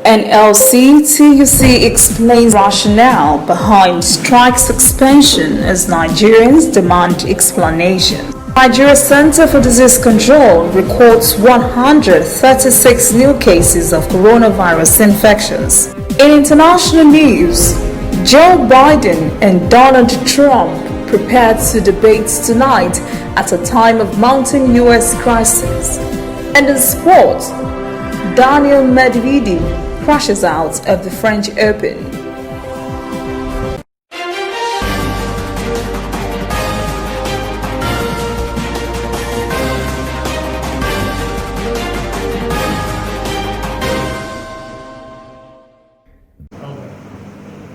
NLC-TUC explains rationale behind strike suspension as Nigerians demand explanation. Nigeria Center for Disease Control records 136 new cases of coronavirus infections. In international news, Joe Biden and Donald Trump prepared to debate tonight at a time of mounting U.S. crisis. And in sport, Daniel Medvedev crashes out of the French Open.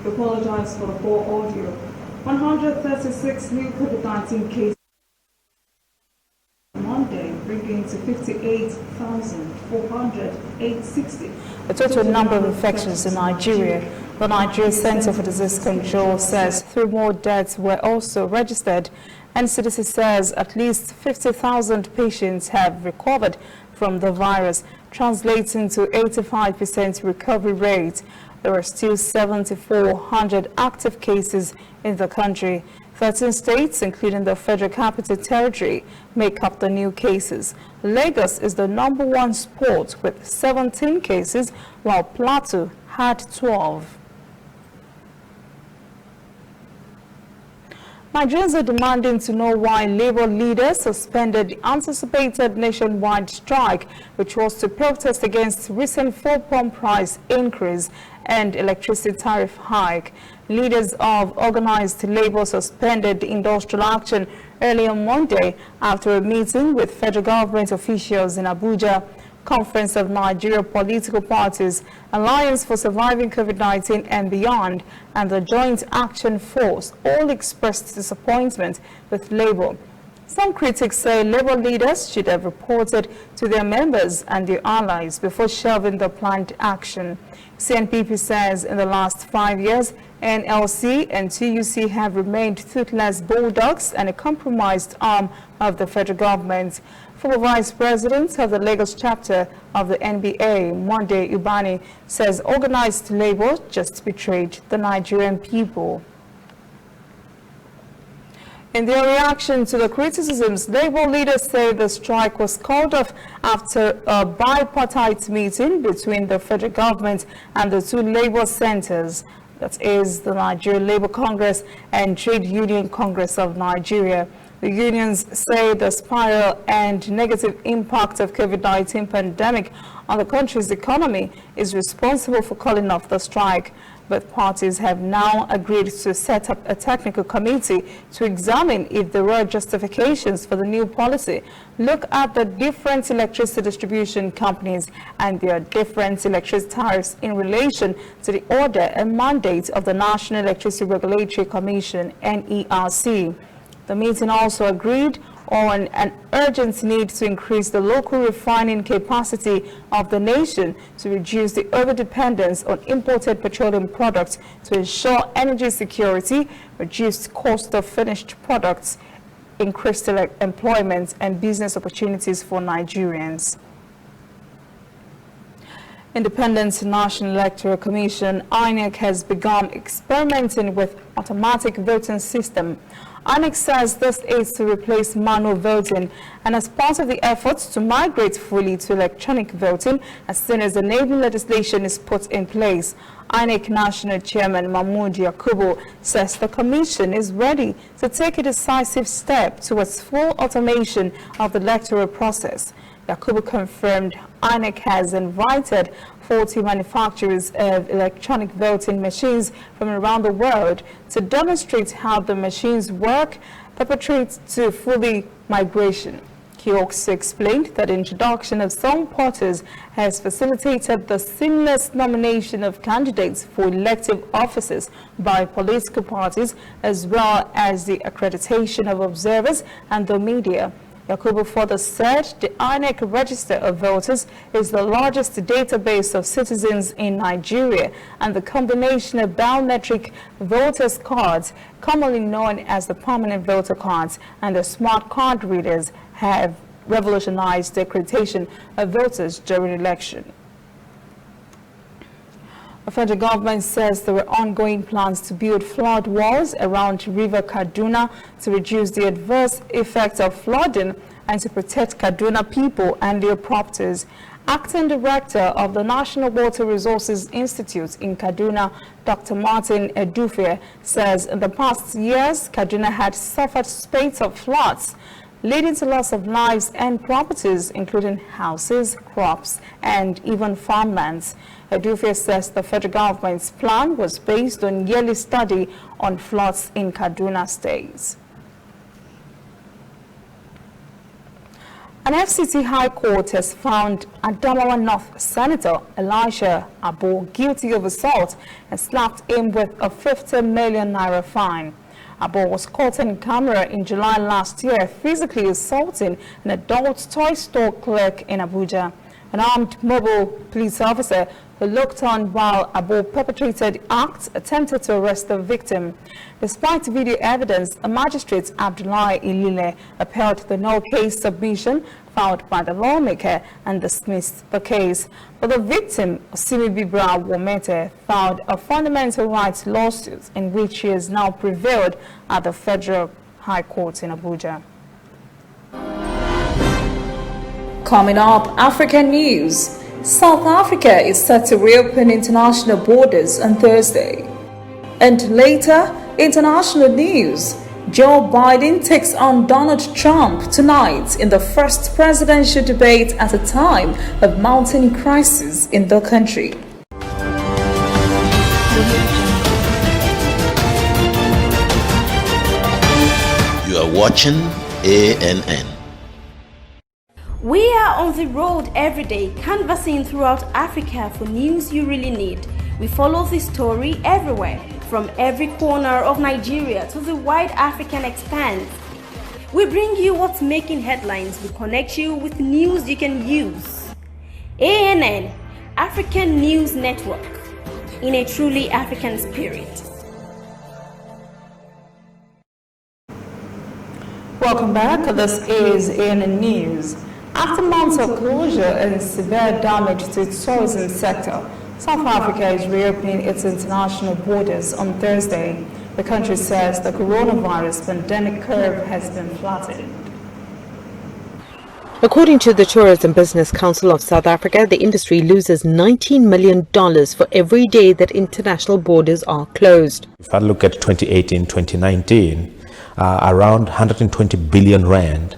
We apologize for the poor audio. 136 new COVID-19 cases Monday, bringing to 58,460. The total number of infections in Nigeria. The Nigeria Center for Disease Control says 3 more deaths were also registered, and CDC says at least 50,000 patients have recovered from the virus, translating to 85% recovery rate. There are still 7,400 active cases in the country. 13 states, including the Federal Capital Territory, make up the new cases. Lagos is the #1 spot with 17 cases, while Plateau had 12. Nigerians are demanding to know why labor leaders suspended the anticipated nationwide strike, which was to protest against recent fuel pump price increase and electricity tariff hike. Leaders of organized labor suspended the industrial action early on Monday after a meeting with federal government officials in Abuja. Conference of Nigeria Political Parties, Alliance for Surviving COVID-19 and Beyond, and the Joint Action Force all expressed disappointment with labor. Some critics say labor leaders should have reported to their members and their allies before shelving the planned action. CNPP says in the last 5 years, NLC and TUC have remained toothless bulldogs and a compromised arm of the federal government. Former Vice President of the Lagos chapter of the NBA, Monday Ubani, says organized labor just betrayed the Nigerian people. In their reaction to the criticisms, labor leaders say the strike was called off after a bipartite meeting between the federal government and the 2 labor centers, that is the Nigeria Labour Congress and Trade Union Congress of Nigeria. The unions say the spiral and negative impact of COVID-19 pandemic on the country's economy is responsible for calling off the strike. Both parties have now agreed to set up a technical committee to examine if there were justifications for the new policy, look at the different electricity distribution companies and their different electricity tariffs in relation to the order and mandate of the National Electricity Regulatory Commission, NERC. The meeting also agreed on an urgent need to increase the local refining capacity of the nation to reduce the overdependence on imported petroleum products to ensure energy security, reduced cost of finished products, increased employment and business opportunities for Nigerians. Independent National Electoral Commission, INEC, has begun experimenting with automatic voting system. INEC says this is to replace manual voting and as part of the efforts to migrate fully to electronic voting as soon as the enabling legislation is put in place. INEC National Chairman Mahmood Yakubu says the Commission is ready to take a decisive step towards full automation of the electoral process. Yakubu confirmed INEC has invited 40 manufacturers of electronic voting machines from around the world to demonstrate how the machines work, preparatory to fully migration. He also explained that the introduction of some portals has facilitated the seamless nomination of candidates for elective offices by political parties, as well as the accreditation of observers and the media. Yakubu further said the INEC Register of Voters is the largest database of citizens in Nigeria, and the combination of biometric voters cards, commonly known as the permanent voter cards, and the smart card readers have revolutionized the accreditation of voters during election. The federal government says there were ongoing plans to build flood walls around River Kaduna to reduce the adverse effects of flooding and to protect Kaduna people and their properties. Acting Director of the National Water Resources Institute in Kaduna, Dr. Martin Edufie, says in the past years, Kaduna had suffered spate of floods, leading to loss of lives and properties, including houses, crops, and even farmlands. Edufie says the federal government's plan was based on yearly study on floods in Kaduna State. An FCT High Court has found Adamawa North Senator Elisha Abo guilty of assault and slapped him with a 50 million naira fine. Abo was caught on camera in July last year physically assaulting an adult toy store clerk in Abuja. An armed mobile police officer who looked on while Abo perpetrated the act attempted to arrest the victim. Despite video evidence, a magistrate, Abdullahi Ilile, upheld the no-case submission filed by the lawmaker and dismissed the case. But the victim, Simi Bibra Womete, filed a fundamental rights lawsuit in which he has now prevailed at the Federal High Court in Abuja. Coming up, African news. South Africa is set to reopen international borders on Thursday. And later, international news. Joe Biden takes on Donald Trump tonight in the first presidential debate at a time of mounting crisis in the country. You are watching ANN. We are on the road every day, canvassing throughout Africa for news you really need. We follow this story everywhere, from every corner of Nigeria to the wide African expanse. We bring you what's making headlines. We connect you with news you can use. ANN, African News Network, in a truly African spirit. Welcome back. This is ANN News. After months of closure and severe damage to its tourism sector, South Africa is reopening its international borders on Thursday. The country says the coronavirus pandemic curve has been flattened. According to the Tourism Business Council of South Africa, the industry loses $19 million for every day that international borders are closed. If I look at 2018-2019, around 120 billion rand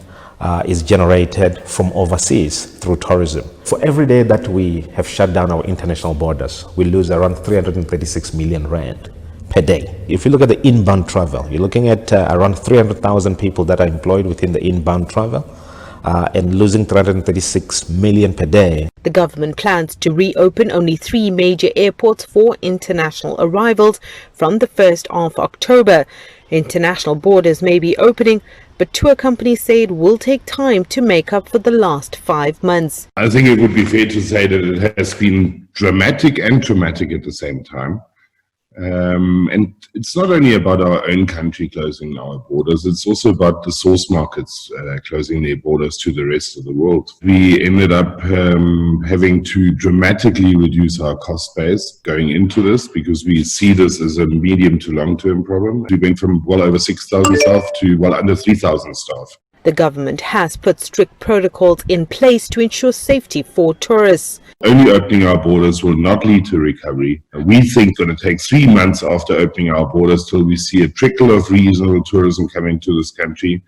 is generated from overseas through tourism. For every day that we have shut down our international borders, we lose around 336 million rand per day. If you look at the inbound travel, you're looking at around 300,000 people that are employed within the inbound travel and losing 336 million per day. The government plans to reopen only 3 major airports for international arrivals from the 1st of October. International borders may be opening, but tour companies say it will take time to make up for the last 5 months. I think it would be fair to say that it has been dramatic and traumatic at the same time. And it's not only about our own country closing our borders, it's also about the source markets closing their borders to the rest of the world. We ended up having to dramatically reduce our cost base going into this because we see this as a medium to long-term problem. We went from well over 6,000 staff to well under 3,000 staff. The government has put strict protocols in place to ensure safety for tourists. Only opening our borders will not lead to recovery. We think that it takes 3 months after opening our borders till we see a trickle of reasonable tourism coming to this country.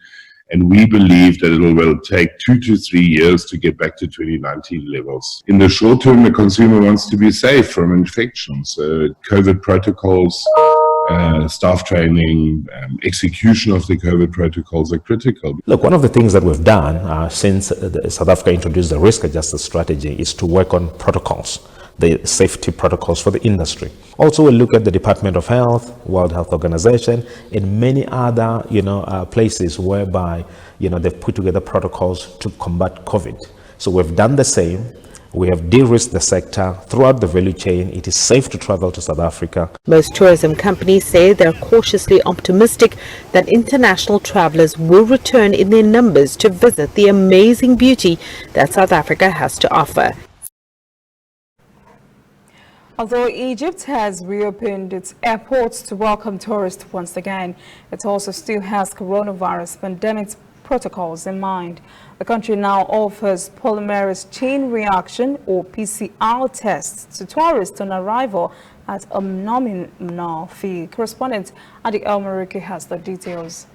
And we believe that it will take 2 to 3 years to get back to 2019 levels. In the short term, the consumer wants to be safe from infections. COVID protocols, staff training, execution of the COVID protocols are critical. Look, one of the things that we've done since South Africa introduced the risk-adjusted strategy is to work on protocols, the safety protocols for the industry. Also, we look at the Department of Health, World Health Organization, and many other, places whereby, they've put together protocols to combat COVID. So we've done the same. We have de-risked the sector throughout the value chain. It is safe to travel to South Africa. Most tourism companies say they're cautiously optimistic that international travelers will return in their numbers to visit the amazing beauty that South Africa has to offer. Although Egypt has reopened its airports to welcome tourists once again, it also still has coronavirus pandemic protocols in mind. The country now offers polymerase chain reaction or PCR tests to tourists on arrival at a nominal fee. Correspondent Adi El-Mariki has the details.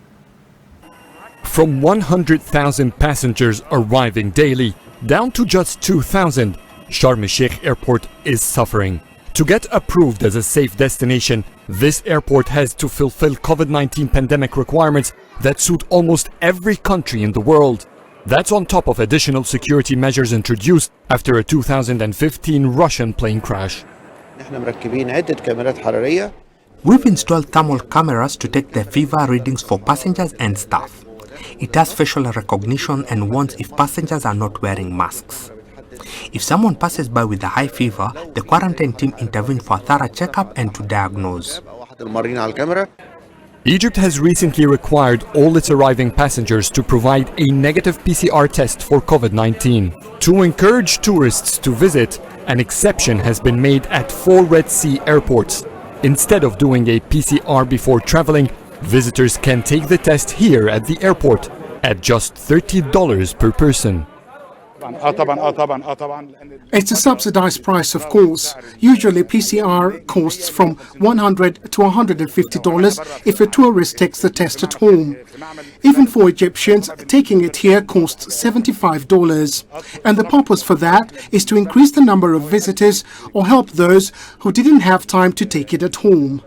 From 100,000 passengers arriving daily down to just 2,000, Sharm el-Sheikh Airport is suffering. To get approved as a safe destination, this airport has to fulfill COVID-19 pandemic requirements that suit almost every country in the world. That's on top of additional security measures introduced after a 2015 Russian plane crash. We've installed thermal cameras to take the fever readings for passengers and staff. It does facial recognition and warns if passengers are not wearing masks. If someone passes by with a high fever, the quarantine team intervenes for a thorough checkup and to diagnose. Egypt has recently required all its arriving passengers to provide a negative PCR test for COVID-19. To encourage tourists to visit, an exception has been made at 4 Red Sea airports. Instead of doing a PCR before traveling, visitors can take the test here at the airport at just $30 per person. It's a subsidized price, of course. Usually PCR costs from $100 to $150 if a tourist takes the test at home. Even for Egyptians, taking it here costs $75. And the purpose for that is to increase the number of visitors or help those who didn't have time to take it at home.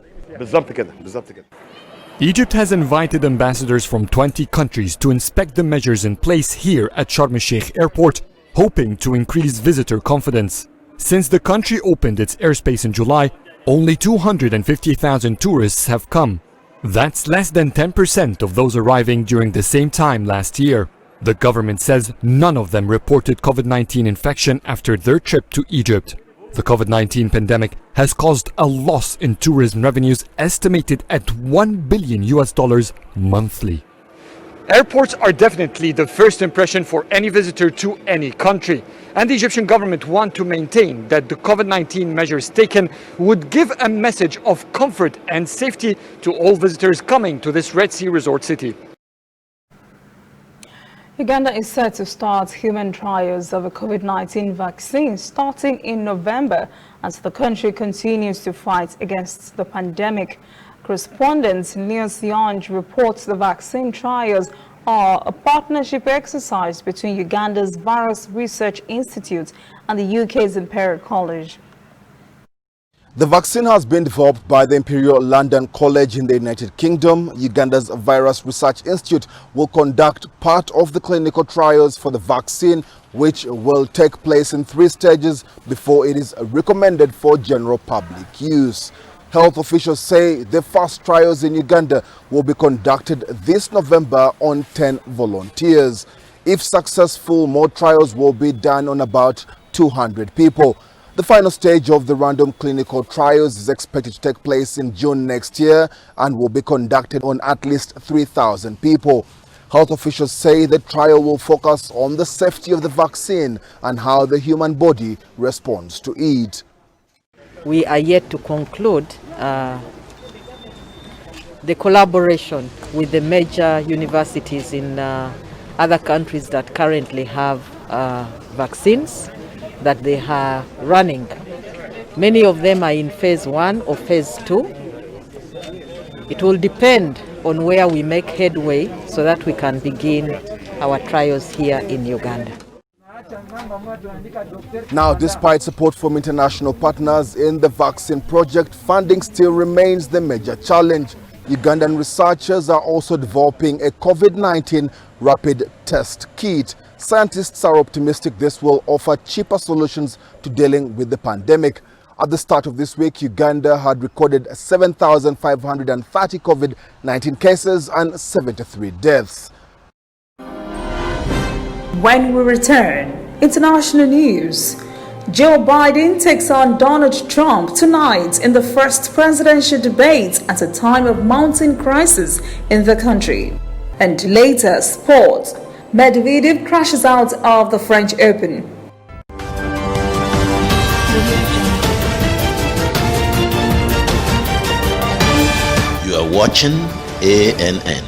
Egypt has invited ambassadors from 20 countries to inspect the measures in place here at Sharm el-Sheikh Airport, hoping to increase visitor confidence. Since the country opened its airspace in July, only 250,000 tourists have come. That's less than 10% of those arriving during the same time last year. The government says none of them reported COVID-19 infection after their trip to Egypt. The COVID-19 pandemic has caused a loss in tourism revenues estimated at $1 billion monthly. Airports are definitely the first impression for any visitor to any country. And the Egyptian government want to maintain that the COVID-19 measures taken would give a message of comfort and safety to all visitors coming to this Red Sea resort city. Uganda is set to start human trials of a COVID-19 vaccine starting in November as the country continues to fight against the pandemic. Correspondent Niels Yonge reports the vaccine trials are a partnership exercise between Uganda's Virus Research Institute and the UK's Imperial College. The vaccine has been developed by the Imperial London College in the United Kingdom. Uganda's Virus Research Institute will conduct part of the clinical trials for the vaccine, which will take place in 3 stages before it is recommended for general public use. Health officials say the first trials in Uganda will be conducted this November on 10 volunteers. If successful, more trials will be done on about 200 people. The final stage of the random clinical trials is expected to take place in June next year and will be conducted on at least 3,000 people. Health officials say the trial will focus on the safety of the vaccine and how the human body responds to it. We are yet to conclude the collaboration with the major universities in other countries that currently have vaccines that they are running. Many of them are in phase 1 or phase 2. It will depend on where we make headway so that we can begin our trials here in Uganda. Now, despite support from international partners in the vaccine project, funding still remains the major challenge. Ugandan researchers are also developing a COVID-19 rapid test kit. Scientists are optimistic this will offer cheaper solutions to dealing with the pandemic. At the start of this week, Uganda had recorded 7,530 COVID-19 cases and 73 deaths. When we return, international news. Joe Biden takes on Donald Trump tonight in the first presidential debate at a time of mounting crisis in the country. And later, sports. Medvedev crashes out of the French Open. watching ANN.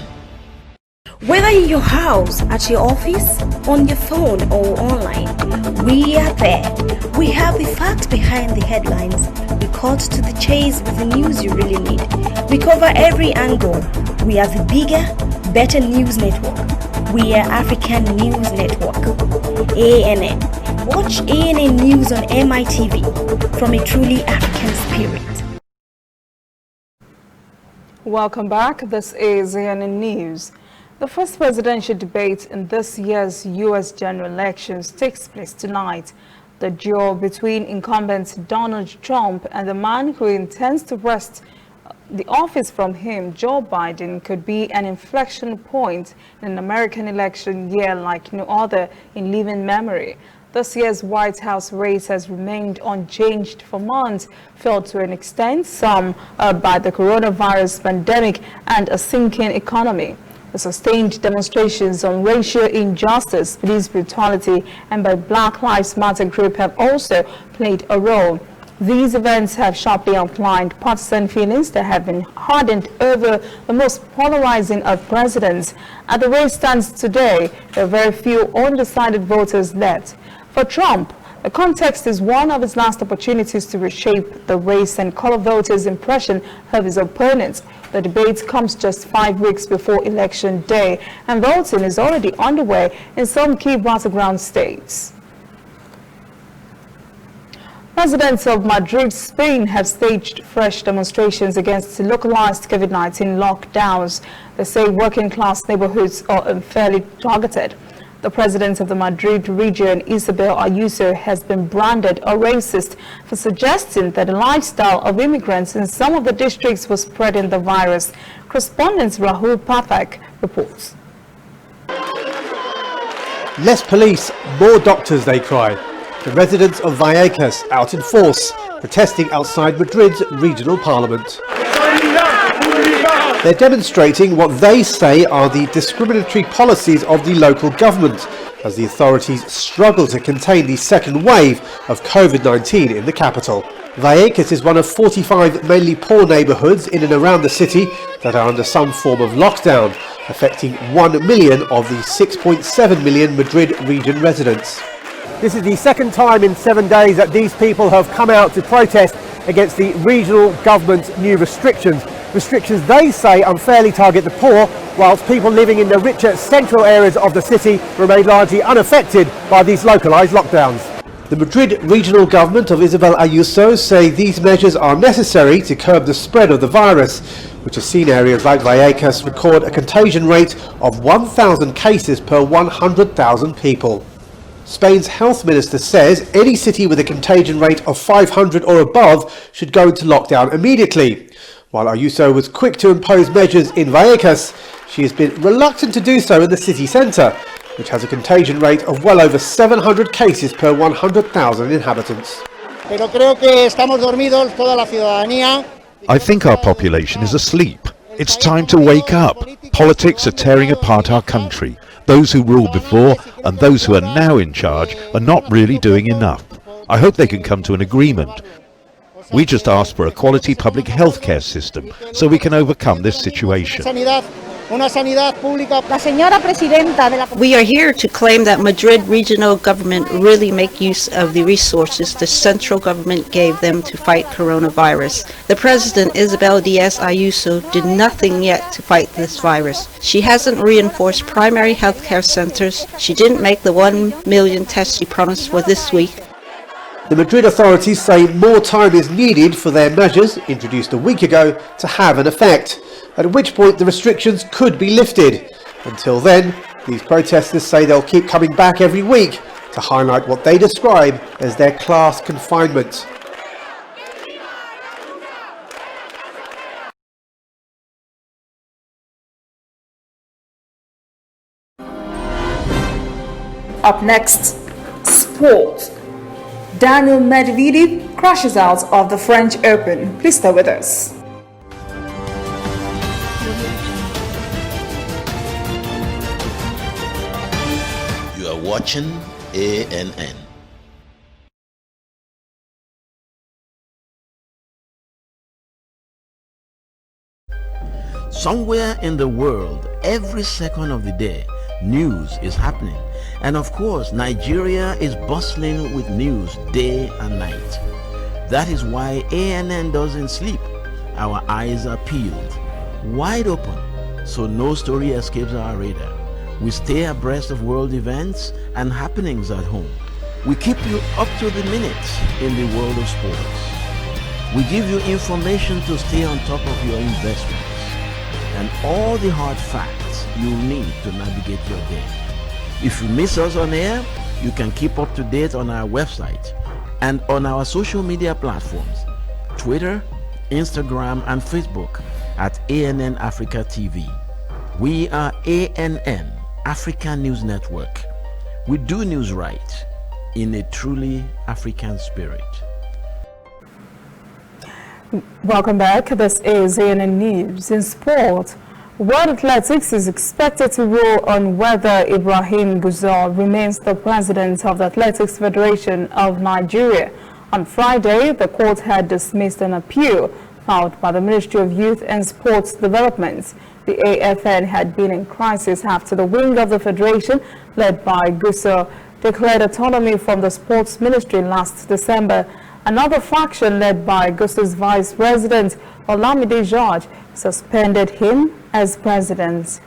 Whether in your house, at your office, on your phone or online, we are there. We have the facts behind the headlines. We cut to the chase with the news you really need. We cover every angle. We are the bigger, better news network. We are African News Network. ANN. Watch ANN News on MITV from a truly African spirit. Welcome back. This is ANN News. The first presidential debate in this year's U.S. general elections takes place tonight. The duel between incumbent Donald Trump and the man who intends to wrest the office from him, Joe Biden, could be an inflection point in an American election year like no other in living memory. This year's White House race has remained unchanged for months, fueled to an extent, some by the coronavirus pandemic and a sinking economy. The sustained demonstrations on racial injustice, police brutality, and by Black Lives Matter group have also played a role. These events have sharply outlined partisan feelings that have been hardened over the most polarizing of presidents. As the race stands today, there are very few undecided voters left. For Trump, the context is one of his last opportunities to reshape the race and color voters' impression of his opponents. The debate comes just 5 weeks before Election Day, and voting is already underway in some key battleground states. Residents of Madrid, Spain have staged fresh demonstrations against localized COVID-19 lockdowns. They say working-class neighborhoods are unfairly targeted. The president of the Madrid region, Isabel Ayuso, has been branded a racist for suggesting that the lifestyle of immigrants in some of the districts was spreading the virus. Correspondent Rahul Pathak reports. Less police, more doctors, they cry. The residents of Vallecas out in force, protesting outside Madrid's regional parliament. They're demonstrating what they say are the discriminatory policies of the local government as the authorities struggle to contain the second wave of COVID-19 in the capital. Vallecas is one of 45 mainly poor neighbourhoods in and around the city that are under some form of lockdown, affecting 1 million of the 6.7 million Madrid region residents. This is the second time in 7 days that these people have come out to protest against the regional government's new restrictions. Restrictions they say unfairly target the poor, whilst people living in the richer central areas of the city remain largely unaffected by these localised lockdowns. The Madrid regional government of Isabel Ayuso say these measures are necessary to curb the spread of the virus, which has seen areas like Vallecas record a contagion rate of 1,000 cases per 100,000 people. Spain's health minister says any city with a contagion rate of 500 or above should go into lockdown immediately. While Ayuso was quick to impose measures in Vallecas, she has been reluctant to do so in the city centre, which has a contagion rate of well over 700 cases per 100,000 inhabitants. I think our population is asleep. It's time to wake up. Politics are tearing apart our country. Those who ruled before and those who are now in charge are not really doing enough. I hope they can come to an agreement. We just ask for a quality public health care system so we can overcome this situation. We are here to claim that Madrid regional government really make use of the resources the central government gave them to fight coronavirus. The president, Isabel Díaz Ayuso, did nothing yet to fight this virus. She hasn't reinforced primary health care centers. She didn't make the 1 million tests she promised for this week. The Madrid authorities say more time is needed for their measures, introduced a week ago, to have an effect, at which point the restrictions could be lifted. Until then, these protesters say they'll keep coming back every week to highlight what they describe as their class confinement. Up next, sport. Daniel Medvedev crashes out of the French Open. Please stay with us. You are watching ANN. Somewhere in the world, every second of the day, news is happening. And of course, Nigeria is bustling with news day and night. That is why ANN doesn't sleep. Our eyes are peeled, wide open, so no story escapes our radar. We stay abreast of world events and happenings at home. We keep you up to the minute in the world of sports. We give you information to stay on top of your investments and all the hard facts you'll need to navigate your day. If you miss us on air, you can keep up to date on our website and on our social media platforms, Twitter, Instagram, and Facebook at ANN Africa TV. We are ANN, Africa News Network. We do news right in a truly African spirit. Welcome back. This is ANN News. In sport, World Athletics is expected to rule on whether Ibrahim Gusau remains the president of the Athletics Federation of Nigeria. On Friday, the court had dismissed an appeal filed by the Ministry of Youth and Sports Development. The AFN had been in crisis after the wing of the federation, led by Gusau, declared autonomy from the Sports Ministry last December. Another faction, led by Gusau's Vice President, Olamide George, suspended him as president.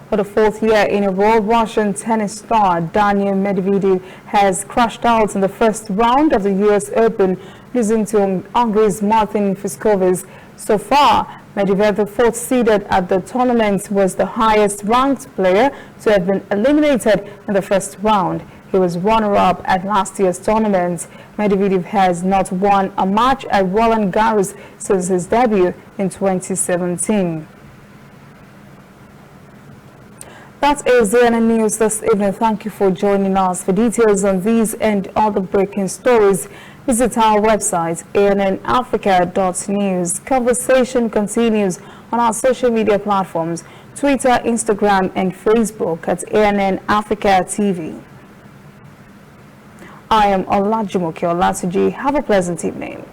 For the fourth year in a row, Russian tennis star Daniil Medvedev has crashed out in the first round of the US Open, losing to Hungary's Martin Fucsovics. So far, Medvedev, the fourth seeded at the tournament, was the highest ranked player to have been eliminated in the first round. He was runner-up at last year's tournament. Medvedev has not won a match at Roland Garros since his debut in 2017. That is the ANN News this evening. Thank you for joining us. For details on these and other breaking stories, visit our website, annafrica.news. Conversation continues on our social media platforms, Twitter, Instagram, and Facebook at ANN Africa TV. I am Olajumoke Olatuji. Have a pleasant evening.